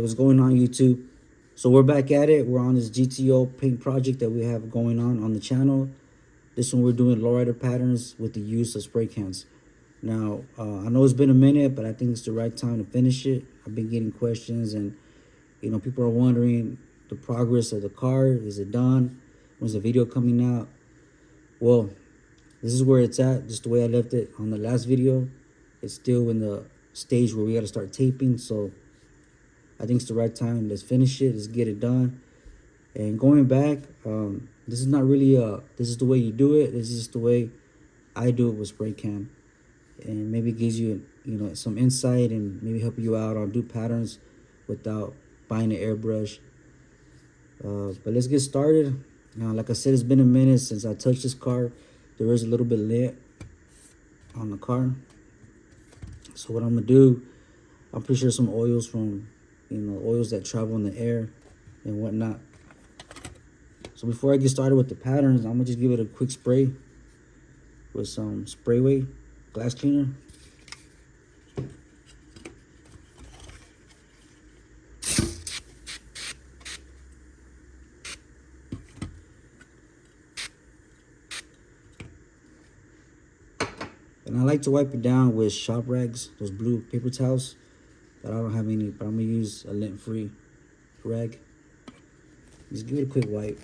what's going on, YouTube? So we're back at it. We're on this GTO paint project that we have going on the channel. This one we're doing lowrider patterns with the use of spray cans. Now, I know it's been a minute, but I think it's the right time to finish it. I've been getting questions and, people are wondering the progress of the car. Is it done? When's the video coming out? Well, this is where it's at, just the way I left it on the last video. It's still in the stage where we got to start taping, so I think it's the right time. Let's finish it. Let's get it done. And going back, this is not really this is the way you do it. This is just the way I do it with spray can, and maybe it gives you some insight and maybe help you out on do patterns without buying an airbrush. But let's get started. Like I said, it's been a minute since I touched this car. There is a little bit of lint on the car. So what I'm gonna do, I'm pretty sure some oils from oils that travel in the air and whatnot. So before I get started with the patterns, I'm gonna just give it a quick spray with some Sprayway glass cleaner. And I like to wipe it down with shop rags, those blue paper towels. But I don't have any, but I'm gonna use a lint-free rag. Just give it a quick wipe.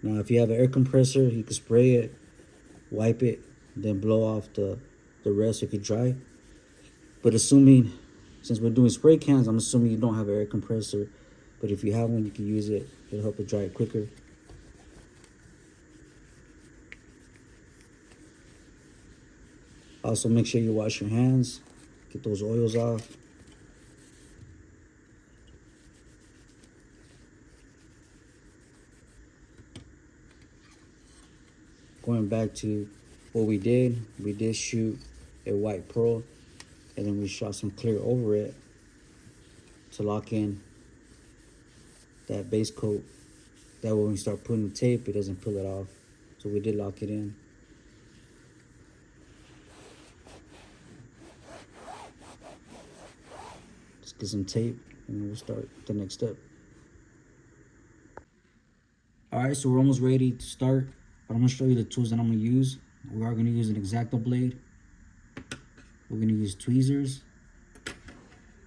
Now, if you have an air compressor, you can spray it, wipe it, then blow off the rest so it could dry. But since we're doing spray cans, I'm assuming you don't have an air compressor. But if you have one, you can use it. It'll help it dry it quicker. Also, make sure you wash your hands. Get those oils off. Going back to what we did shoot a white pearl, and then we shot some clear over it to lock in that base coat. That way when we start putting the tape, it doesn't pull it off. So we did lock it in. Just get some tape and then we'll start the next step. All right, so we're almost ready to start, but I'm gonna show you the tools that I'm gonna use. We are gonna use an X-Acto blade. We're gonna use tweezers,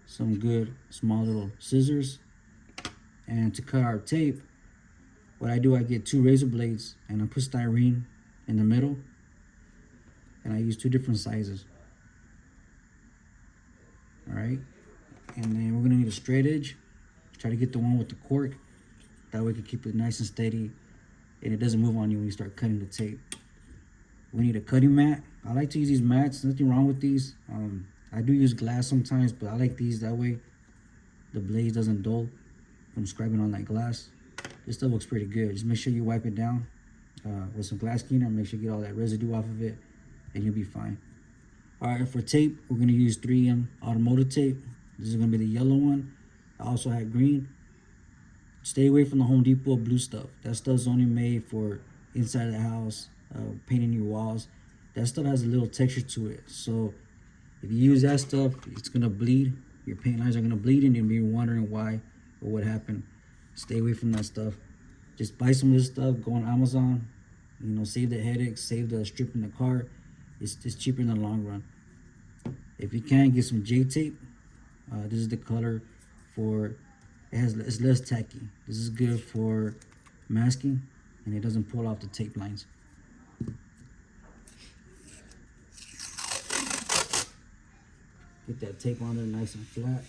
some good small little scissors, and to cut our tape, what I do, I get 2 razor blades and I put styrene in the middle, and I use 2 different sizes. All right, and then we're gonna need a straight edge. Try to get the one with the cork. That way we can keep it nice and steady and it doesn't move on you when you start cutting the tape. We need a cutting mat. I like to use these mats. Nothing wrong with these. I do use glass sometimes, but I like these. That way the blade doesn't dull from scraping on that glass. This stuff looks pretty good. Just make sure you wipe it down with some glass cleaner. Make sure you get all that residue off of it and you'll be fine. All right, for tape, we're gonna use 3M automotive tape. This is gonna be the yellow one. I also had green. Stay away from the Home Depot blue stuff. That stuff's only made for inside of the house, painting your walls. That stuff has a little texture to it. So if you use that stuff, it's gonna bleed. Your paint lines are gonna bleed and you'll be wondering why or what happened. Stay away from that stuff. Just buy some of this stuff, go on Amazon, save the headaches, save the strip in the car. It's cheaper in the long run. If you can, get some J tape. This is the color for, it's less tacky. This is good for masking and it doesn't pull off the tape lines. Get that tape on there nice and flat.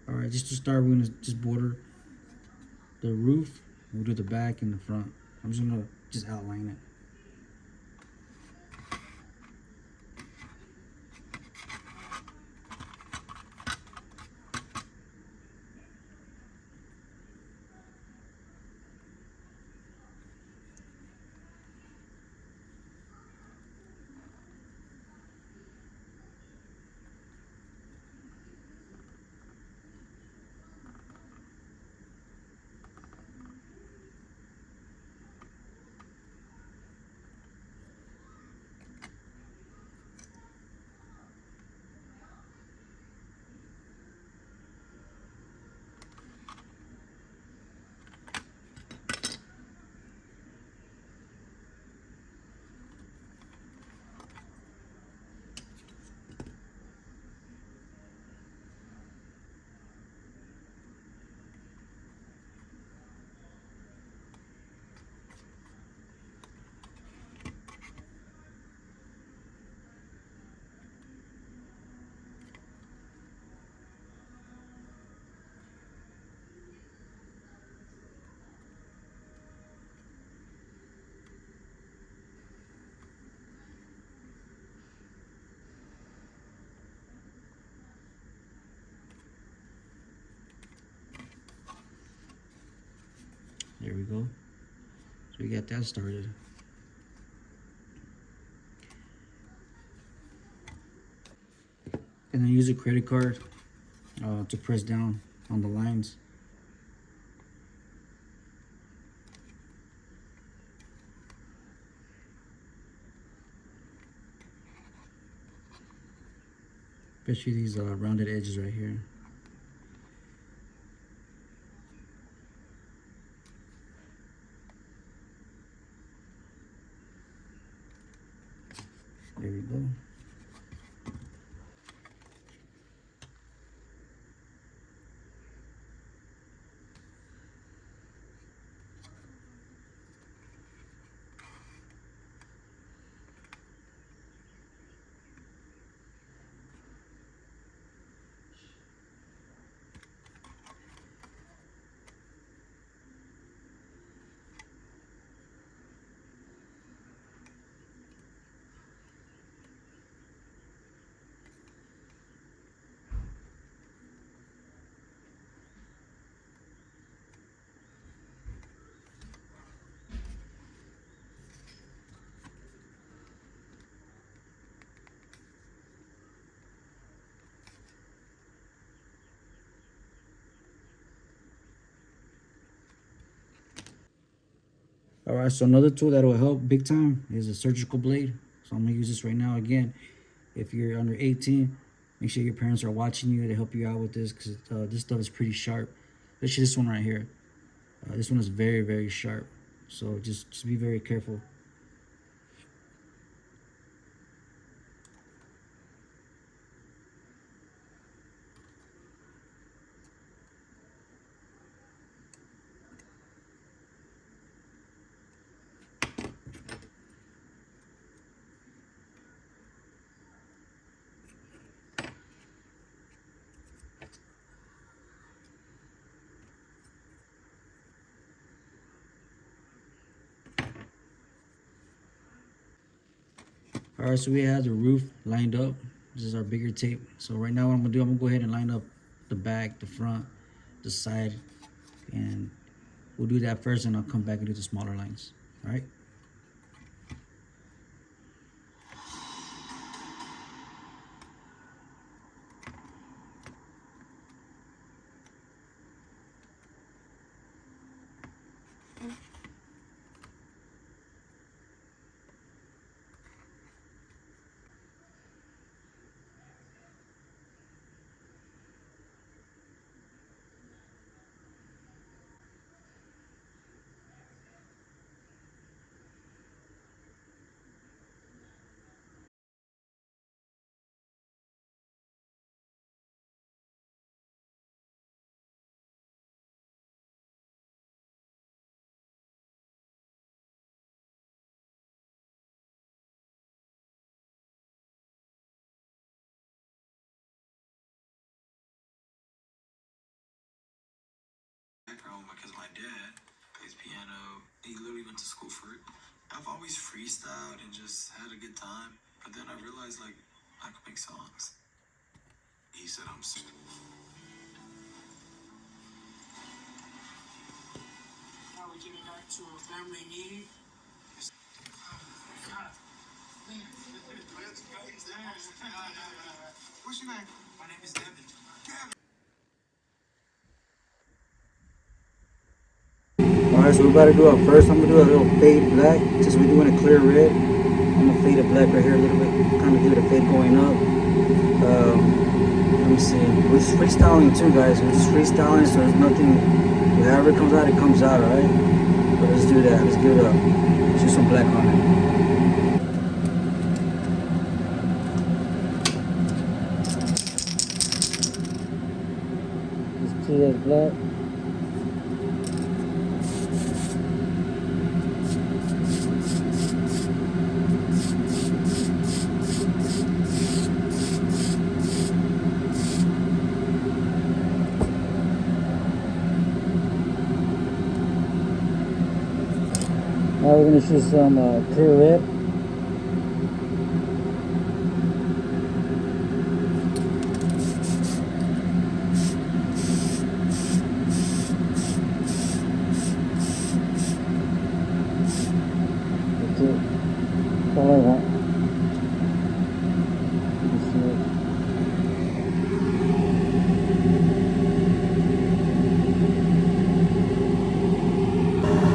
All right, right, just to start, we're gonna just border the roof. We'll do the back and the front. I'm just gonna just outline it. There we go. So we got that started. And then use a credit card to press down on the lines. Especially these rounded edges right here. There we go. All right, so another tool that will help big time is a surgical blade. So I'm gonna use this right now. Again, if you're under 18, make sure your parents are watching you to help you out with this, because this stuff is pretty sharp. Especially this one right here. This one is very, very sharp. So just be very careful. All right, so we have the roof lined up. This is our bigger tape. So right now what I'm gonna do, I'm gonna go ahead and line up the back, the front, the side, and we'll do that first, and I'll come back and do the smaller lines. All right. because my dad plays piano. He literally went to school for it. I've always freestyled and just had a good time. But then I realized, like, I could make songs. He said, I'm sick. Now we're getting back to a family need. What's your name? My name is Devin. Alright, so we're about to do our first. I'm gonna do a little fade black. Since we're doing a clear red, I'm gonna fade it black right here a little bit. Kind of give it a fade going up. Let me see. We're just freestyling too, guys. We're just freestyling, so there's nothing. Whatever comes out, it comes out, alright? But let's do that. Let's give it up. Let's do some black on it. Let's see that black. Now we're going to shoot some clear red. That's it. That's all I want.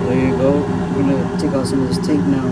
There you go. We're going to take out some of this tape now.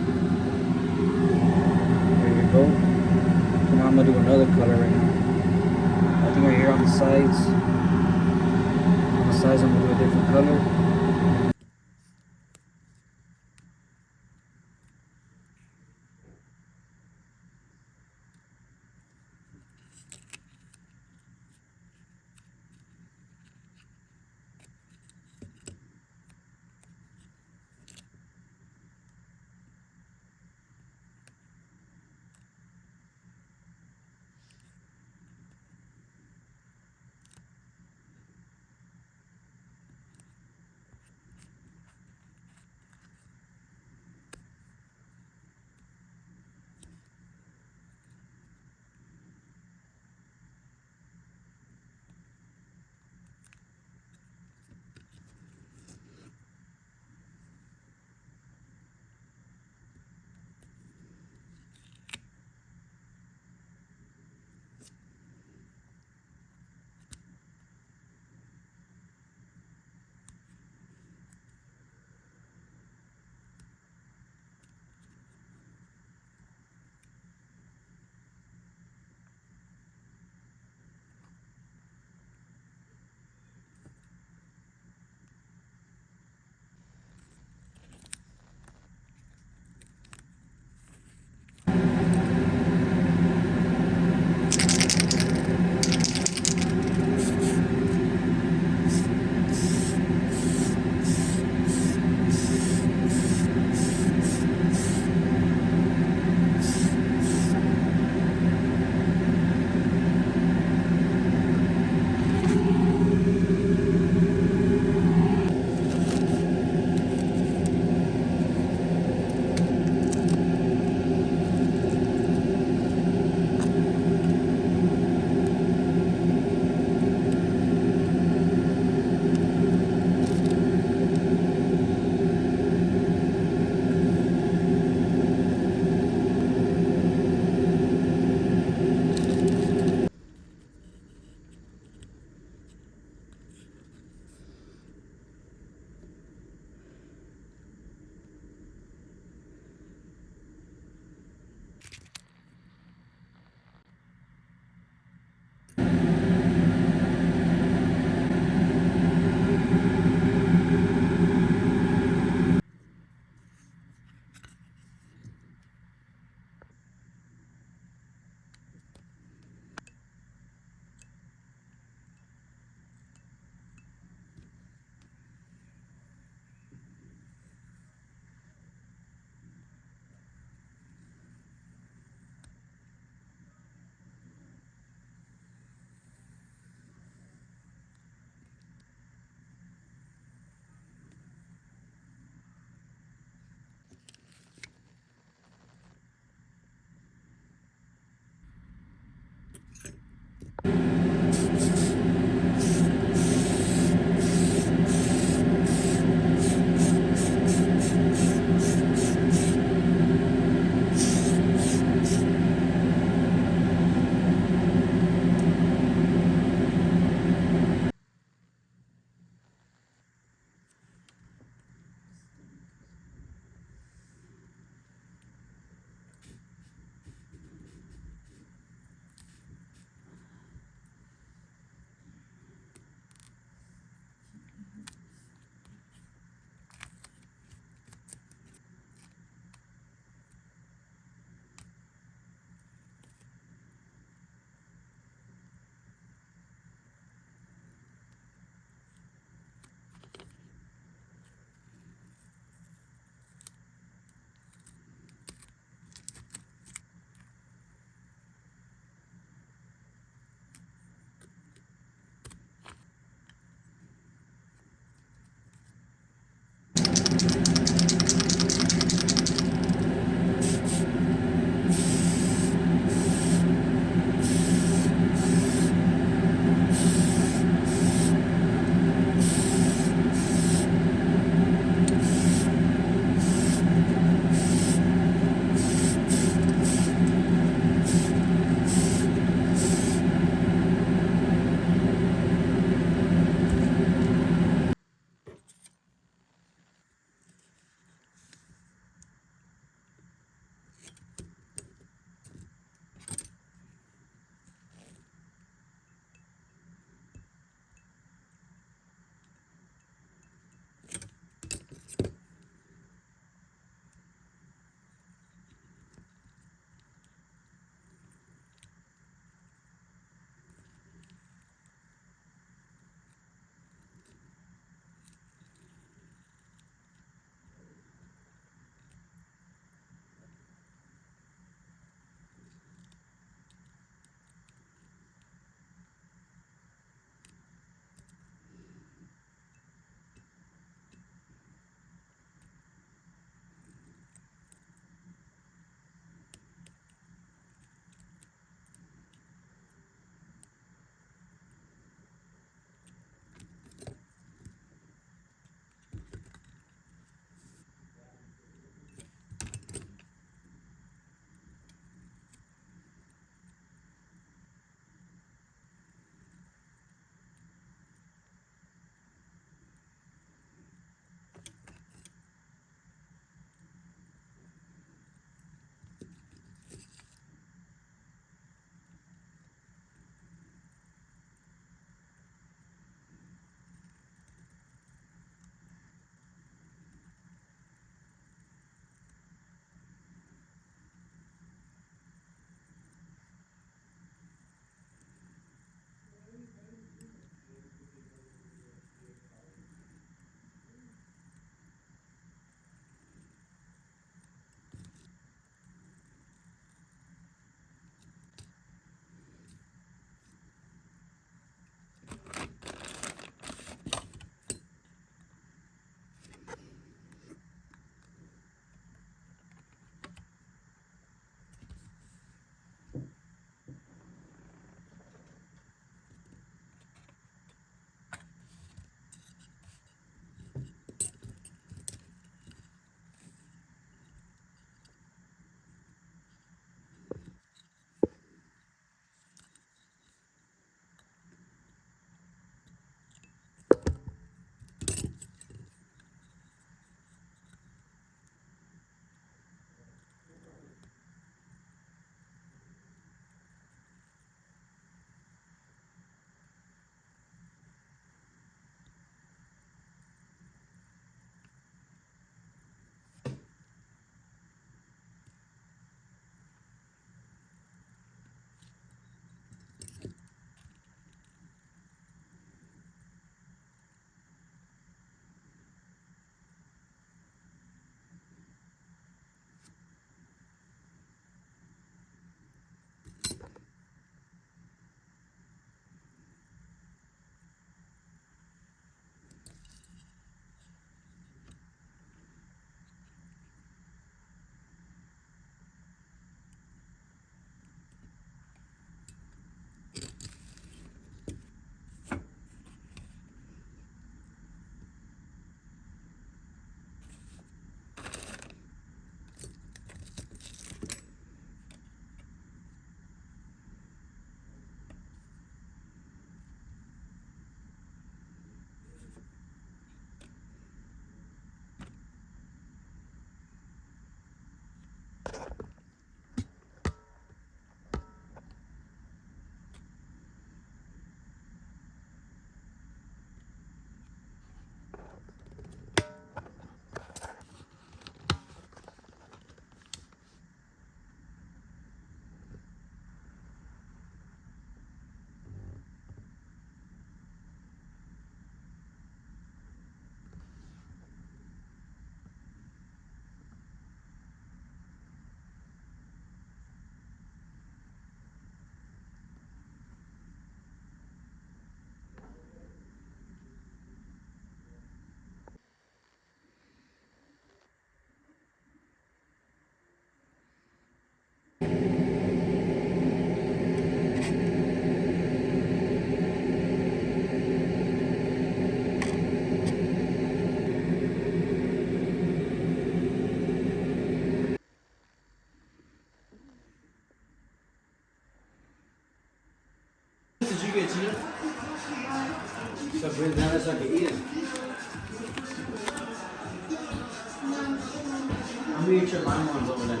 me get your lime ones over there.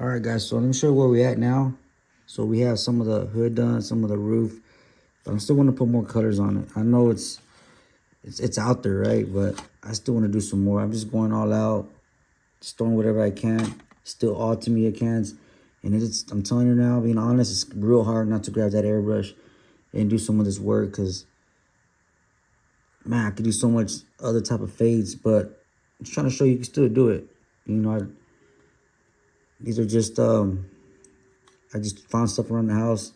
All right, guys. So let me show you where we're at now. So we have some of the hood done, some of the roof. But I'm still want to put more colors on it. I know it's out there, right? But I still want to do some more. I'm just going all out, just throwing whatever I can. Still all to me cans. And I'm telling you now, being honest, it's real hard not to grab that airbrush and do some of this work, because man, I could do so much other type of fades, but I'm just trying to show you can still do it. You know, these are just I just found stuff around the house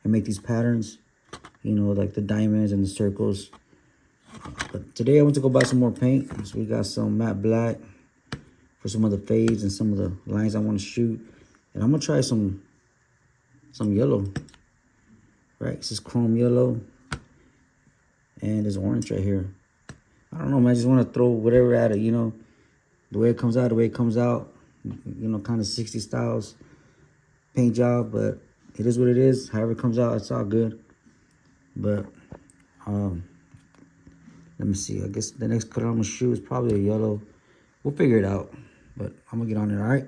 and make these patterns, you know, like the diamonds and the circles. But today I went to go buy some more paint. So we got some matte black for some of the fades and some of the lines I want to shoot. And I'm gonna try some yellow. Right, this is chrome yellow. And there's orange right here. I don't know, man. I just want to throw whatever at it, you know. The way it comes out, the way it comes out. You know, kind of 60 styles paint job. But it is what it is. However it comes out, it's all good. But, let me see. I guess the next color I'm going to shoot is probably a yellow. We'll figure it out. But I'm going to get on it, all right?